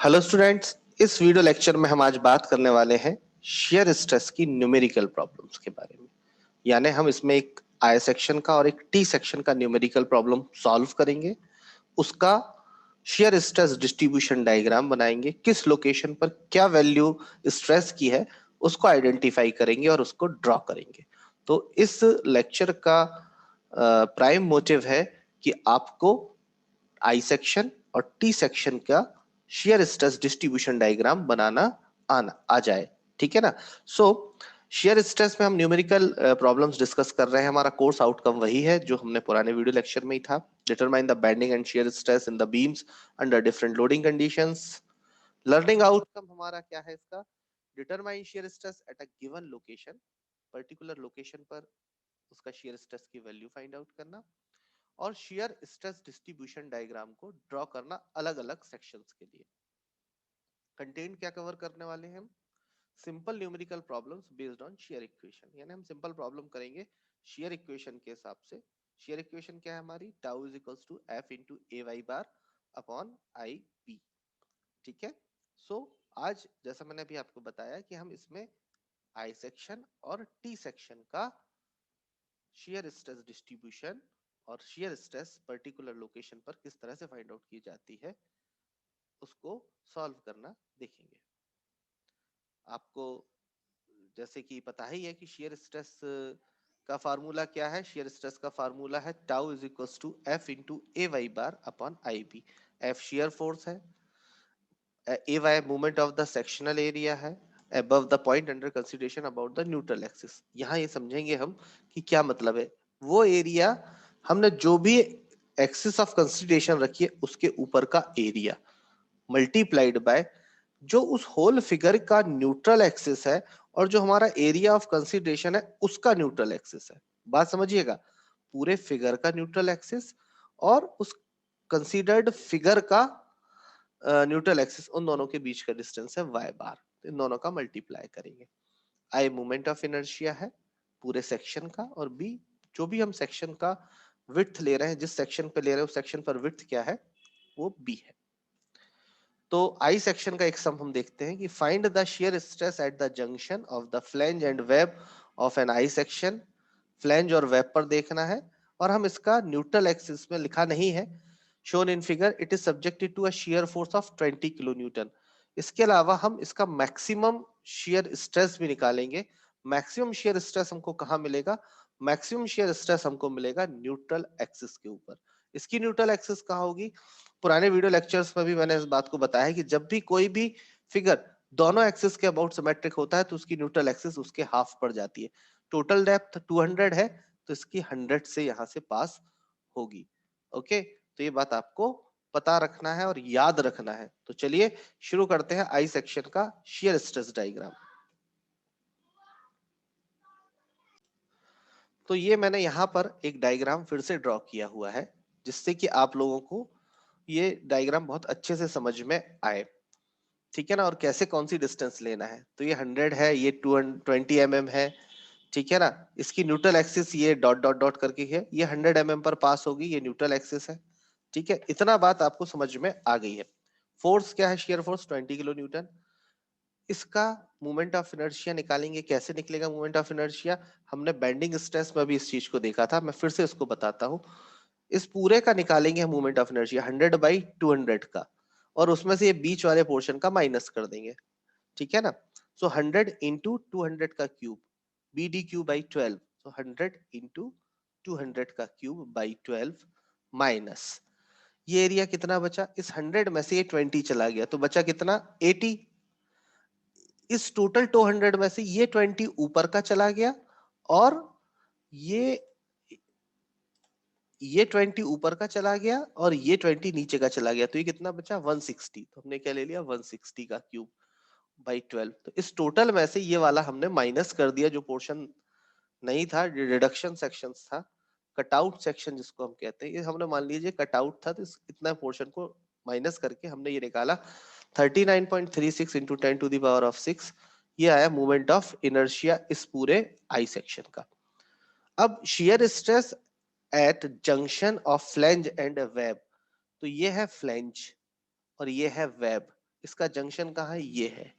Hello students, इस video lecture में हम आज बात करने वाले हैं शेयर स्ट्रेस की न्यूमेरिकल प्रॉब्लम्स के बारे में। यानी हम इसमें एक आई सेक्शन का और एक टी सेक्शन का न्यूमेरिकल प्रॉब्लम सॉल्व करेंगे, उसका शेयर स्ट्रेस डिस्ट्रीब्यूशन डायग्राम बनाएंगे, किस लोकेशन पर क्या वैल्यू स्ट्रेस की है उसको आइडेंटिफाई करेंगे और उसको ड्रॉ करेंगे। तो इस लेक्चर का प्राइम मोटिव है कि आपको आई सेक्शन और टी सेक्शन का शेयर स्ट्रेस डिस्ट्रीब्यूशन डायग्राम बनाना आ जाए। ठीक है ना। सो शेयर स्ट्रेस में हम न्यूमेरिकल प्रॉब्लम्स डिस्कस कर रहे हैं। हमारा कोर्स आउटकम वही है जो हमने पुराने वीडियो लेक्चर में ही था। Determine the bending and shear stress in the beams under different loading conditions. Learning outcome हमारा क्या है इसका? Determine share stress at a given location, particular location पर उसका शेयर स्ट्रेस की वैल्यू फाइंड आउट करना और शेयर स्ट्रेस डिस्ट्रीब्यूशन डायग्राम को ड्रॉ करना अलग अलग सेक्शंस के लिए। कंटेंट क्या कवर करने वाले हैं हम? Simple numerical problems based on shear equation, यानी हम सिंपल प्रॉब्लम करेंगे शेयर इक्वेशन के हिसाब से। शेयर इक्वेशन क्या है हमारी? Tau is equals to F into A Y bar upon I B. ठीक है। सो आज जैसा मैंने अभी आपको बताया कि हम इसमें आई सेक्शन और टी सेक्शन का शेयर स्ट्रेस डिस्ट्रीब्यूशन और शेयर स्ट्रेस पर्टिकुलर लोकेशन पर किस तरह से फाइंड आउट की जाती है उसको सॉल्व करना देखेंगे। आपको जैसे कि पता ही है कि शेयर स्ट्रेस का फार्मूला क्या है। शेयर स्ट्रेस का फार्मूला है tau is equals to F into A Y bar upon I B. F shear force है, A Y movement of the sectional area है, above the point under consideration about the neutral axis। यहाँ ये समझेंगे हम कि क्या मतलब है। वो एरिया हमने जो भी एक्सिस ऑफ कंसिडरेशन रखी है उसके ऊपर का एरिया मल्टीप्लाइड बाय जो उस होल फिगर का न्यूट्रल एक्सिस है और जो हमारा एरिया ऑफ कंसिडरेशन है उसका न्यूट्रल एक्सिस है। बात समझिएगा, पूरे फिगर का न्यूट्रल एक्सिस और उस कंसीडर्ड फिगर का न्यूट्रल एक्सिस, उन दोनों के बीच का डिस्टेंस है y बार। तो इन दोनों का मल्टीप्लाई करेंगे। I मोमेंट ऑफ इनर्शिया है पूरे सेक्शन का, और B जो भी हम सेक्शन का विड्थ ले रहे हैं, जिस सेक्शन पे ले रहे हैं उस सेक्शन पर विड्थ क्या है, वो B है। तो आई सेक्शन का एक सम हम देखते हैं कि find the shear stress at the junction of the flange and web of an I section. Flange और वेब पर देखना है और हम इसका न्यूट्रल एक्सिस में लिखा नहीं है। Shown in figure it is subjected to a shear force of 20 kilo newton. इसके अलावा हम इसका मैक्सिमम शेयर स्ट्रेस भी निकालेंगे। मैक्सिमम शेयर स्ट्रेस हमको कहाँ मिलेगा? मैक्सिमम शेयर स्ट्रेस हमको मिलेगा न्यूट्रल एक्सिस के ऊपर। इसकी न्यूट्रल एक्सिस कहाँ होगी? पुराने वीडियो लेक्चर्स में भी मैंने इस बात को बताया है कि जब भी कोई भी फिगर दोनों एक्सिस के अबाउट सिमेट्रिक होता है तो उसकी न्यूट्रल एक्सिस उसके हाफ पड़ जाती है। टोटल डेप्थ 200 है तो इसकी 100 से यहां से पास होगी। ओके, तो ये बात आपको पता रखना है और याद रखना है। तो चलिए शुरू करते हैं आई सेक्शन का शेयर स्ट्रेस डायग्राम। तो ये मैंने यहाँ पर एक डायग्राम फिर से ड्रॉ किया हुआ है जिससे कि आप लोगों को ये डायग्राम बहुत अच्छे से समझ में आए। ठीक है ना। और कैसे कौन सी डिस्टेंस लेना है, तो ये 100 है, ये 220 mm है। ठीक है ना। इसकी न्यूट्रल एक्सिस ये डॉट डॉट डॉट करके है, ये 100 mm पर पास होगी, ये न्यूट्रल एक्सिस है। ठीक है, इतना बात आपको समझ में आ गई है। फोर्स क्या है? Shear force 20 kilo Newton. इसका मोमेंट ऑफ इनर्शिया निकालेंगे। कैसे निकलेगा मोमेंट ऑफ इनर्शिया? हमने बेंडिंग स्ट्रेस में भी इस चीज को देखा था, मैं फिर से इसको बताता हूँ। इस पूरे का निकालेंगे मोमेंट ऑफ इनर्शिया 100/200 का, और उसमें से ये बीच वाले पोर्शन का माइनस कर देंगे। ठीक है ना। सो 100 इंटू 200 का cube, B D cube by 12। So 100 into 200 का क्यूब बाई 12 माइनस ये एरिया कितना बचा? इस 100 में से ये 20 चला गया तो बचा कितना? 80। इस टोटल 200 में से ये 20 ऊपर का चला गया और ये 20 ऊपर का चला गया और ये 20 नीचे का चला गया। तो ये कितना बचा? 160। तो हमने क्या ले लिया? 160 का क्यूब बाई 12। तो इस टोटल में से ये वाला हमने माइनस कर दिया, जो पोर्शन नहीं था, रिडक्शन सेक्शन था, कटआउट सेक्शन जिसको हम कहते हैं, ये हमने मान लीजिए कटआउट था। तो इतना पोर्शन को माइनस करके हमने ये निकाला 39.36 इंटू 10⁻⁶। ये आया मूवमेंट ऑफ इनर्शिया इस पूरे आई सेक्शन का। अब share stress at junction of flange and web. तो ये है फ्लैंज और ये है वेब। इसका जंक्शन कहाँ है, ये है।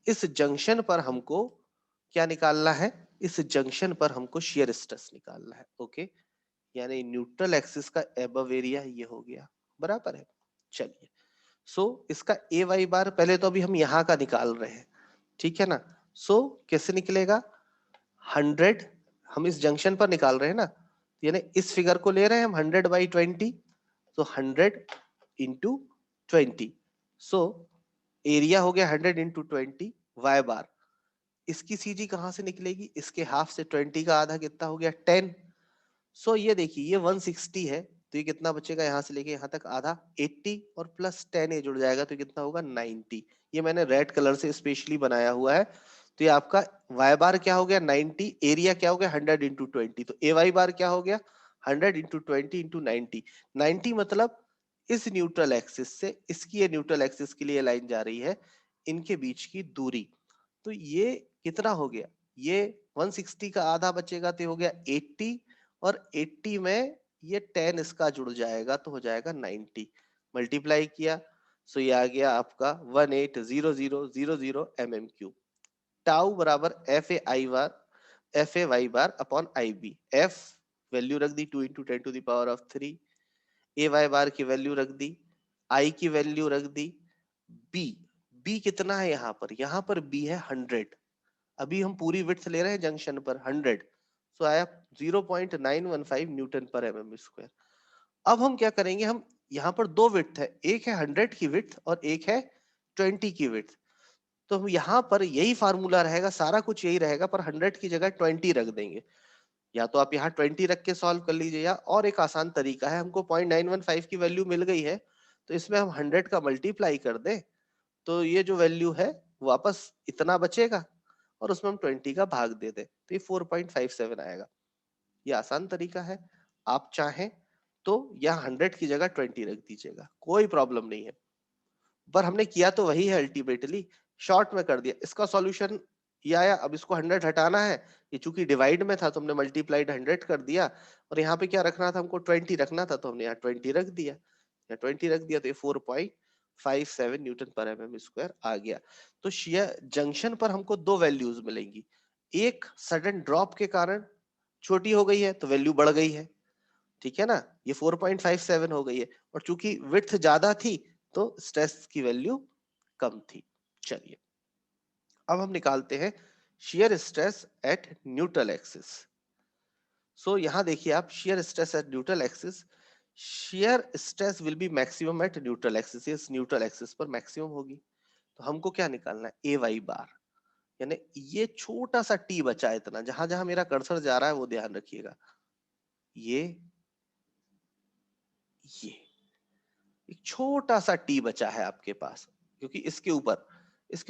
इस जंक्शन पर हमको क्या निकालना है, इस जंक्शन पर हमको शियर स्ट्रेस निकालना है। ओके, यानी न्यूट्रल एक्सिस का एबव एरिया ये हो गया, बराबर है। चलिए, सो इसका ए वाई बार पहले तो अभी हम यहाँ का निकाल रहे हैं, ठीक है ना। सो कैसे निकलेगा, 100 हम इस जंक्शन पर निकाल रहे हैं ना, यानी इस फिगर को ले रहे हैं हम 100/20, तो 100 × 20, सो एरिया हो गया 100 × 20 वाई बार। इसकी सीजी कहां से निकलेगी, इसके हाफ से 20 का आधा कितना हो गया 10। सो ये देखिए ये 160 है, तो ये कितना बचेगा यहाँ से लेके यहाँ तक आधा 80, और प्लस 10 ये जुड़ जाएगा तो कितना होगा 90। ये मैंने रेड कलर से स्पेशली बनाया हुआ है। तो ये आपका वाई बार क्या हो गया 90, एरिया क्या हो गया 100 × 20, तो ए वाई बार क्या हो गया 100 × 20 × 90। 90 मतलब इस न्यूट्रल एक्सिस से इसकी ये न्यूट्रल एक्सिस के लिए लाइन जा रही है, इनके बीच की दूरी। तो ये कितना हो गया, ये 160 का आधा बचेगा तो हो गया 80, और 80 में ये 10 इसका जुड़ जाएगा तो हो जाएगा 90, मल्टीप्लाई किया, सो ये आ गया आपका 180000 mm3। टाउ बराबर F A Y bar upon I B. F value रख दी 2 × 10⁻³ ए वाई बार की वैल्यू रख दी, आई की वैल्यू रख दी, बी, बी कितना है यहाँ पर बी है 100। अभी हम पूरी विड्थ ले रहे हैं जंक्शन पर 100, सो आया 0.915 न्यूटन पर एमएम स्क्वायर। अब हम क्या करेंगे, हम यहाँ पर दो विड्थ है, एक है 100 की विड्थ और एक है 20 की विड्थ। तो हम यहाँ पर यही फार्मूला रहेगा, सारा कुछ यही रहेगा, पर 100 की जगह 20 रख देंगे। या तो आप यहाँ 20 रख के सॉल्व कर लीजिए, या और एक आसान तरीका है, हमको 0.915 की वैल्यू मिल गई है, तो इसमें हम 100 का मल्टीप्लाई कर दें, तो ये जो वैल्यू है वापस इतना बचेगा, और उसमें हम 20 का भाग दे दें, तो ये 4.57 आएगा। ये आसान तरीका है, आप चाहें तो यहाँ 100 की जगह 20 रख दीजिएगा, कोई प्रॉब्लम नहीं है। पर हमने किया तो वही है, अल्टीमेटली शॉर्ट में कर दिया। इसका सॉल्यूशन ये आया, अब इसको 100 हटाना है, ये चूंकि डिवाइड में था तो हमने मल्टीप्लाइड 100 कर दिया, और यहाँ पे क्या रखना था हमको 20 रखना था, तो हमने यहाँ 20 रख दिया, या 20 रख दिया, तो ये 4.57 न्यूटन पर एमएम स्क्वायर आ गया। तो शियर जंक्शन पर हमको दो वैल्यूज मिलेंगी, एक सडन ड्रॉप के कारण छोटी हो गई है तो वैल्यू बढ़ गई है, ठीक है ना, ये 4.57 हो गई है, और चूंकि विड्थ ज्यादा थी तो स्ट्रेस की वैल्यू कम थी। चलिए, अब हम निकालते हैं shear stress at neutral axis. So यहां देखिए आप, shear stress at neutral axis, shear stress will be maximum at neutral axis, इस न्यूट्रल एक्सिस पर मैक्सिमम होगी। तो हमको क्या निकालना है, ए वाई बार, यानी ये छोटा सा टी बचा है, इतना जहां जहां मेरा कर्सर जा रहा है वो ध्यान रखिएगा, ये एक छोटा सा टी बचा है आपके पास, क्योंकि इसके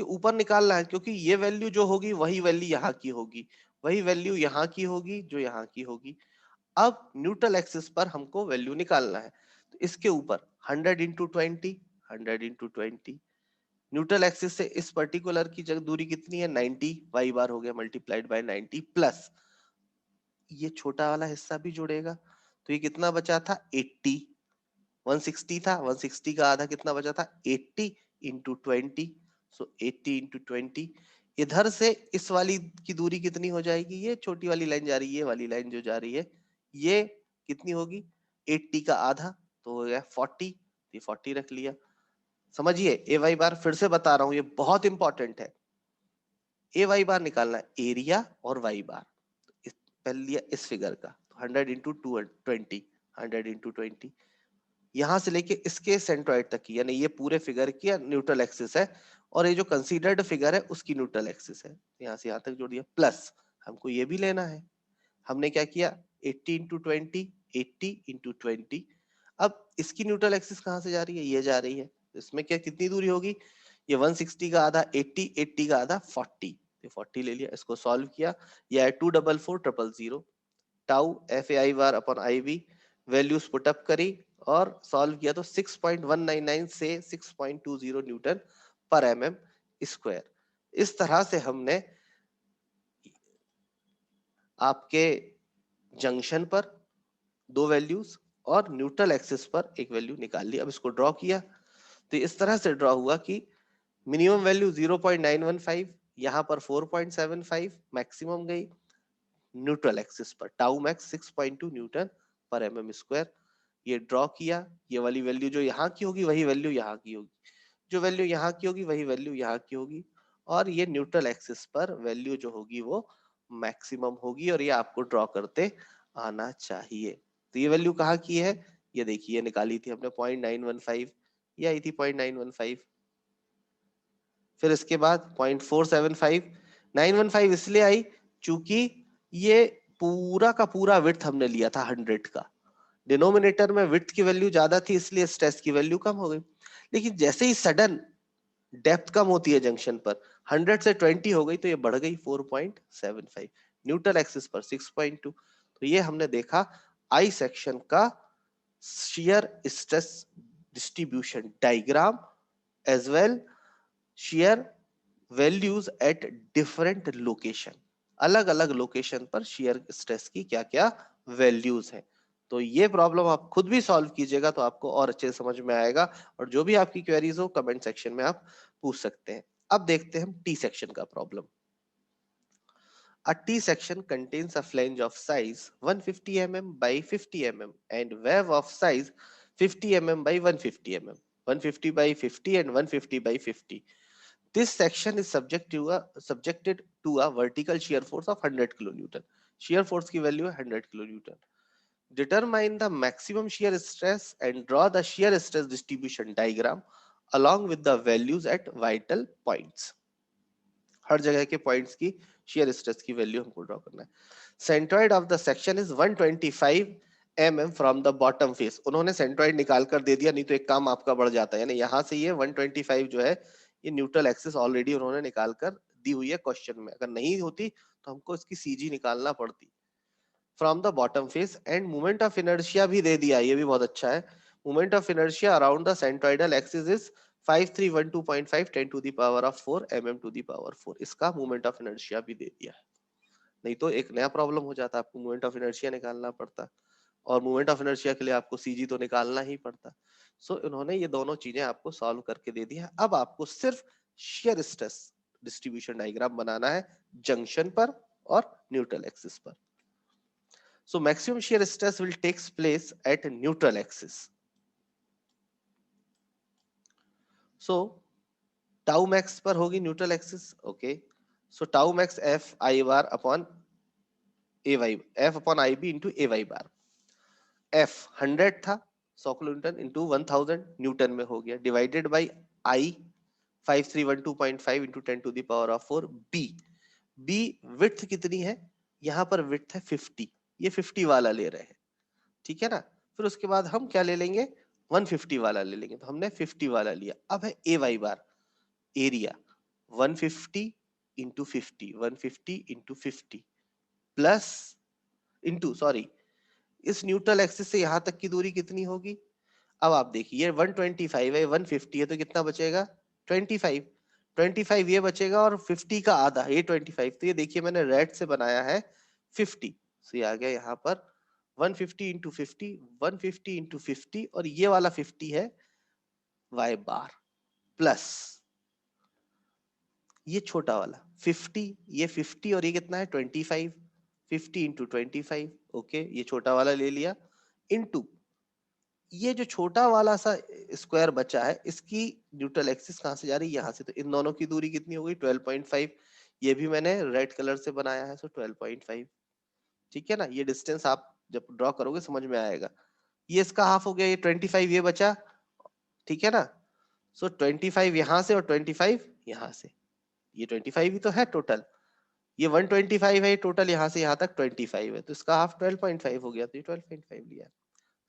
ऊपर निकालना है, क्योंकि ये वैल्यू जो होगी वही वैल्यू यहाँ की होगी, वही वैल्यू यहाँ की होगी जो यहाँ की होगी। अब न्यूट्रल एक्सिस पर हमको वैल्यू निकालना है, तो इसके ऊपर 100 × 20, 100 × 20, न्यूट्रल एक्सिस से इस पर्टिकुलर की जगह दूरी कितनी है 90, वाई बार हो गया मल्टीप्लाइड बाय 90, प्लस ये छोटा वाला हिस्सा भी जुड़ेगा, तो ये कितना बचा था 80, 160 था, 160 का आधा कितना बचा था 80 × 20, सो 80 × 20। इधर से इस वाली की दूरी कितनी हो जाएगी, ये छोटी वाली लाइन जा रही है, ये वाली लाइन जो जा रही है ये कितनी होगी 80 का आधा, तो हो गया 40, ये 40 रख लिया। समझिए, ए वाई बार फिर से बता रहा हूं, ये बहुत इंपॉर्टेंट है। ए वाई बार निकालना है एरिया और वाई बार, पहले लिया इस फिगर का, 100 × 20, 100 × 20, यहां से लेके इसके सेंट्रोइड तक की, यानी ये पूरे फिगर की न्यूट्रल एक्सिस है, और ये जो कंसीडर्ड फिगर है उसकी न्यूट्रल एक्सिस है, यहाँ से यहाँ तक जोड़ दिया, प्लस हमको ये भी लेना है। हमने क्या किया 80 × 20, 80 × 20। अब इसकी न्यूट्रल एक्सिस कहाँ से जा रही है, ये जा रही है, इसमें क्या कितनी दूरी होगी, ये 160 का आधा 80, 80 का आधा 40, 40 ले लिया, इसको सॉल्व किया, यह है 2444000, tau F A I bar upon I B, values put up करी और सॉल्व किया तो 6.199 से 6.20 न्यूटन पर एमएम स्क्वायर। इस तरह से हमने आपके जंक्शन पर दो वैल्यूज और न्यूट्रल एक्सिस पर एक वैल्यू निकाल ली। अब इसको ड्रॉ किया तो इस तरह से ड्रॉ हुआ कि मिनिमम वैल्यू 0.915, यहाँ पर 4.75, मैक्सिमम गई न्यूट्रल एक्सिस पर टाउ मैक्स 6.2 न्यूटन पर एमएम स्क्वायर। ये ड्रॉ किया, ये वाली वैल्यू जो यहाँ की होगी वही वैल्यू यहाँ की होगी, जो वैल्यू यहाँ की होगी वही वैल्यू यहाँ की होगी, और ये न्यूट्रल एक्सिस पर वैल्यू जो होगी वो मैक्सिमम होगी, और ये आपको ड्रॉ करते आना चाहिए। तो ये वैल्यू कहाँ की है, ये देखिए निकाली थी हमने 0.915, ये आई थी 0.915। फिर इसके बाद 0.475, 915 इसलिए आई चूंकि ये पूरा का पूरा विड्थ हमने लिया था 100 का, डिनोमिनेटर में विड्थ की वैल्यू ज्यादा थी इसलिए स्ट्रेस की वैल्यू कम हो गई। लेकिन जैसे ही सडन डेप्थ कम होती है जंक्शन पर, 100 से 20 हो गई तो ये बढ़ गई 4.75, न्यूट्रल एक्सिस पर 6.2। तो ये हमने देखा आई सेक्शन का shear stress distribution diagram as well shear values at different location, अलग अलग लोकेशन पर shear stress की क्या क्या वैल्यूज है। तो ये प्रॉब्लम आप खुद भी सॉल्व कीजिएगा तो आपको और अच्छे से समझ में आएगा, और जो भी आपकी क्वेरीज हो कमेंट सेक्शन में आप पूछ सकते हैं। अब देखते हैं हम टी सेक्शन का problem. A T section contains a flange of size 150 mm by 50 mm and wave of size 50 mm by 150 mm, 150 by 50 and 150 by 50. This section is subjected to a vertical shear force of 100 kilonewton. Shear force की value है 100 kilonewton. Determine the maximum shear stress and draw the shear stress distribution diagram along with the values at vital points. हर जगह के points की shear stress की value हमको draw करना है। Centroid of the section is 125 mm from the bottom face. उन्होंने centroid निकाल कर दे दिया, नहीं तो एक काम आपका बढ़ जाता है, यानी यहाँ से ये 125 जो है ये न्यूट्रल एक्सिस ऑलरेडी उन्होंने निकाल कर दी हुई है क्वेश्चन में, अगर नहीं होती तो हमको इसकी सीजी निकालना पड़ती। From the bottom face and moment of inertia भी दे दिया, ये भी बहुत अच्छा है। Moment of inertia around the centroidal axis is 5312.5 10 to the power of 4 mm to the power 4। इसका मोमेंट ऑफ इनर्शिया भी दे दिया है, नहीं तो एक नया प्रॉब्लम हो जाता, आपको मोमेंट ऑफ इनर्शिया निकालना पड़ता, और मोमेंट ऑफ इनर्शिया के लिए आपको सीजी तो निकालना ही पड़ता। सो इन्होंने ये दोनों चीजें आपको सॉल्व करके दे दी है। अब आपको सिर्फ शेयर स्ट्रेस डिस्ट्रीब्यूशन डायग्राम बनाना है जंक्शन पर और न्यूट्रल एक्सिस पर। So maximum shear stress will takes place at neutral axis. So tau max पर होगी neutral axis, okay. So tau max f I bar upon a y, f upon I b into a y bar। f 100 था 100 kilonewton into 1000 Newton में हो गया, divided by I 5312.5 into 10 to the power of 4 b। b width कितनी है, यहाँ पर width है 50, ये 50 वाला ले रहे हैं, ठीक है ना। फिर उसके बाद हम क्या ले लेंगे, 150 वाला ले लेंगे, तो हमने 50 वाला लिया। अब है A Y bar, area 150 into 50, 150 into 50 plus into sorry, इस न्यूट्रल एक्सिस से यहां तक की दूरी कितनी होगी। अब आप देखिए 125 है 150 है तो कितना बचेगा 25, 25 ये बचेगा और 50 का आधा ये 25, तो ये देखिए मैंने रेड से बनाया है 50, तो ये आ गया यहाँ पर 150 इंटू 50, 150 इंटू 50, और ये वाला 50 है वाई बार, प्लस ये छोटा वाला 50, ये 50 और ये कितना है 25, 50 इंटू 25, ओके ये छोटा वाला ले लिया, इंटू ये जो छोटा वाला सा स्क्वायर बचा है इसकी न्यूट्रल एक्सिस कहां से जा रही है, यहाँ से, तो इन दोनों की दूरी कितनी हो गई 12.5, ये भी मैंने रेड कलर से बनाया है, सो 12.5, ठीक है ना। ये डिस्टेंस आप जब ड्रॉ करोगे समझ में आएगा। ये इसका हाफ हो गया, ये 25 ये बचा, ठीक है ना। सो 25 यहाँ से और 25 यहाँ से, ये 25 ही तो है टोटल, ये 125 है टोटल, यहाँ से यहाँ तक 25 है, तो इसका हाफ 12.5 हो गया, तो ये 12.5 लिया।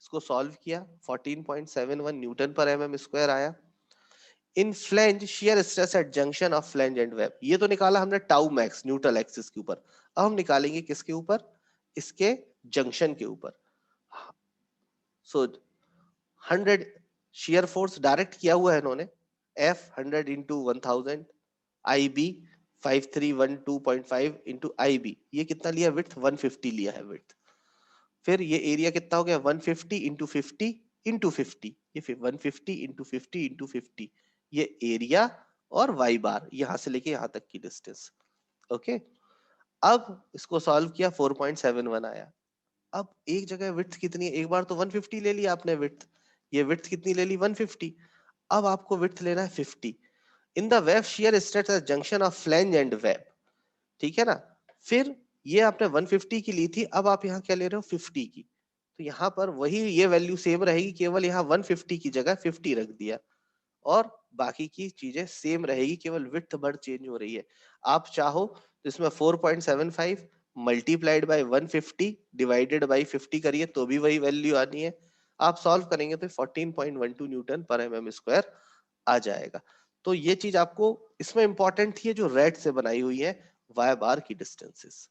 इसको सॉल्व किया 14.71 न्यूटन पर एमएम स्क्वायर आया। In flange shear stress at junction of flange and web, ये तो निकाला हमने टाउ मैक्स न्यूट्रल एक्सिस के ऊपर, अब हम निकालेंगे किसके ऊपर, इसके जंक्शन के ऊपर। सो 100 शियर फोर्स डायरेक्ट किया हुआ है इन्होंने, F 100 into 1000 IB 5312.5 into IB, ये कितना लिया विड्थ 150 लिया है विड्थ। फिर ये एरिया कितना हो गया 150 इंटू 50 इंटू 50, ये 150 इंटू 50 इंटू 50, ये एरिया और y बार यहां से लेके यहां तक की डिस्टेंस। ओके, अब इसको सॉल्व किया 4.71 आया। अब एक जगह विड्थ कितनी है, एक बार तो 150 ले लिया आपने विड्थ, ये विड्थ कितनी ले ली 150, अब आपको विड्थ लेना है 50। In the web shear stress at junction of flange and web, ठीक है ना। फिर ये आपने 150 की ली थी, अब आप यहाँ क्या ले रहे हो 50 की, तो यहाँ पर वही ये वैल्यू सेम रहेगी, केवल यहाँ 150 की जगह 50 रख दिया और बाकी की चीजें सेम रहेगी, केवल विड्थ भर चेंज हो रही है। आप चाहो तो इसमें 4.75 मल्टीप्लाइड बाय 150 डिवाइडेड बाय 50 करिए तो भी वही वैल्यू आनी है। आप सॉल्व करेंगे तो 14.12 न्यूटन पर एमएम स्क्वायर आ जाएगा। तो ये चीज आपको इसमें इंपॉर्टेंट थी, जो रेड से बनाई हुई है वाई बार की डिस्टेंसेस।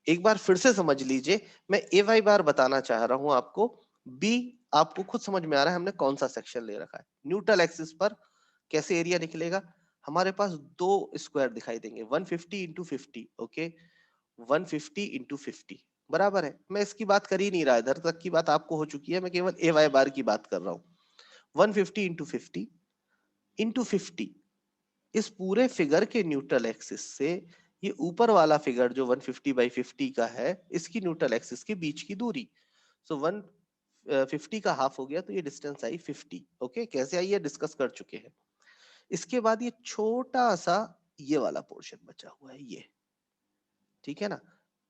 एक बार फिर से समझ लीजिए, मैं ए वाई बार बताना चाह रहा हूं आपको, बी आपको खुद समझ में आ रहा है हमने कौन सा सेक्शन ले रखा है। न्यूट्रल एक्सिस पर कैसे एरिया निकलेगा, हमारे पास दो स्क्वायर दिखाई देंगे 150 इंटू 50, ओके 150 इंटू 50 बराबर है। मैं इसकी बात कर ही नहीं रहा, इधर तक की बात आपको हो चुकी है, मैं केवल ए वाई बार की बात कर रहा हूँ। 150 इंटू 50 इंटू 50, इस पूरे फिगर के न्यूट्रल एक्सिस से ये ऊपर वाला फिगर जो 150 बाई 50 का है, इसकी न्यूट्रल एक्सिस के बीच की दूरी, सो 150 का हाफ हो गया, तो ये डिस्टेंस आई 50। ओके, कैसे आई है डिस्कस कर चुके हैं। इसके बाद ये छोटा सा ये वाला पोर्शन बचा हुआ है, ये ठीक है ना,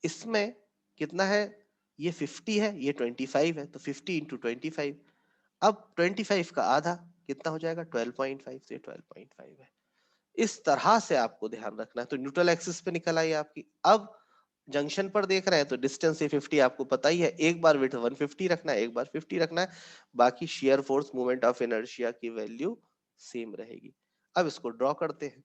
इसमें कितना है, ये 50 है, ये 25 है, तो 50 इंटू 25, अब 25 का आधा कितना हो जाएगा 12.5, से 12.5 है। इस तरह से आपको ध्यान रखना है। तो न्यूट्रल एक्सिस पे निकल आई आपकी। अब जंक्शन पर देख रहे हैं तो डिस्टेंस ये 50 आपको पता ही है, एक बार विड्थ 150 रखना है, एक बार 50 रखना है, बाकी shear force moment of inertia की वैल्यू सेम रहेगी। अब इसको ड्रॉ करते हैं,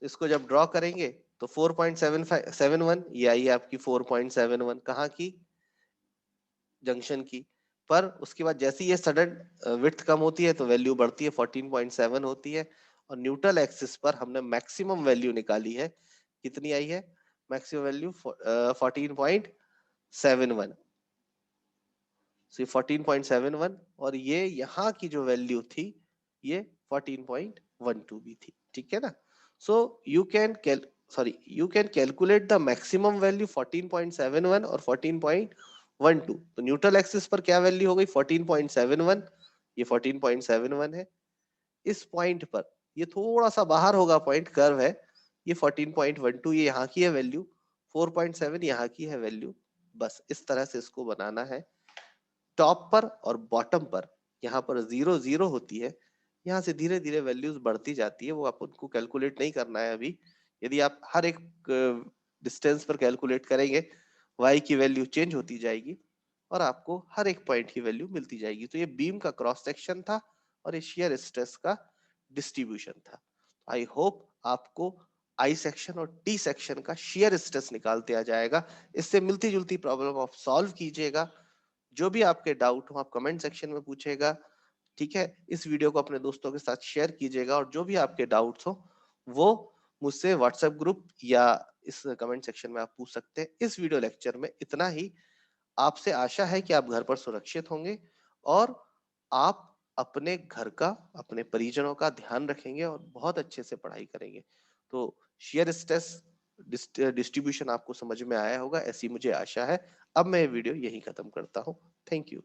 तो इसको जब ड्रॉ करेंगे तो 4.7571 ये आई आपकी 4.71 कहाँ की, जंक्शन की। पर उसके बाद जैसे ही ये सडन विड्थ कम होती है तो वैल्यू बढ़ती है 14.7 होती है, और न्यूट्रल एक्सिस पर हमने मैक्सिमम वैल्यू निकाली है, कितनी आई है मैक्सिमम वैल्यू 14.71, सो 14.71, और ये यहाँ की जो वैल्यू थी ये 14.12 भी थी, ठीक है ना। So you can you can calculate the maximum value 14.71 और 14.12। तो न्यूट्रल एक्सिस पर क्या वैल्यू हो गई 14.71, ये 14.71 है। इस पॉइंट पर ये थोड़ा सा बाहर होगा, पॉइंट कर्व है, ये 14.12 ये यहाँ की है वैल्यू, 4.7 यहाँ की है वैल्यू। बस इस तरह से इसको बनाना है। टॉप पर और बॉटम पर यहाँ पर 0 0 होती है, यहाँ से धीरे धीरे वैल्यूज बढ़ती जाती है, वो आप उनको कैलकुलेट नहीं करना है अभी। यदि आप हर एक डिस्टेंस पर कैलकुलेट करेंगे, y की वैल्यू चेंज होती जाएगी और आपको हर एक पॉइंट की वैल्यू मिलती जाएगी। तो ये बीम का क्रॉस सेक्शन था और ये शेयर स्ट्रेस का डिस्ट्रीब्यूशन था। आई होप आपको आई सेक्शन और टी सेक्शन का शेयर स्ट्रेस निकालते आ जाएगा। इससे मिलती जुलती प्रॉब्लम आप सॉल्व कीजिएगा। जो भी आपके डाउट हो आप कमेंट सेक्शन में पूछेगा, ठीक है। इस वीडियो को अपने दोस्तों के साथ शेयर कीजिएगा, और जो भी आपके डाउट्स हो वो मुझसे व्हाट्सएप ग्रुप या इस कमेंट सेक्शन में आप पूछ सकते हैं। इस वीडियो लेक्चर में इतना ही। आपसे आशा है कि आप घर पर सुरक्षित होंगे और आप अपने घर का, अपने परिजनों का ध्यान रखेंगे और बहुत अच्छे से पढ़ाई करेंगे। तो शेयर स्ट्रेस डिस्ट्रीब्यूशन आपको समझ में आया होगा, ऐसी मुझे आशा है। अब मैं ये वीडियो यहीं खत्म करता हूँ। Thank you.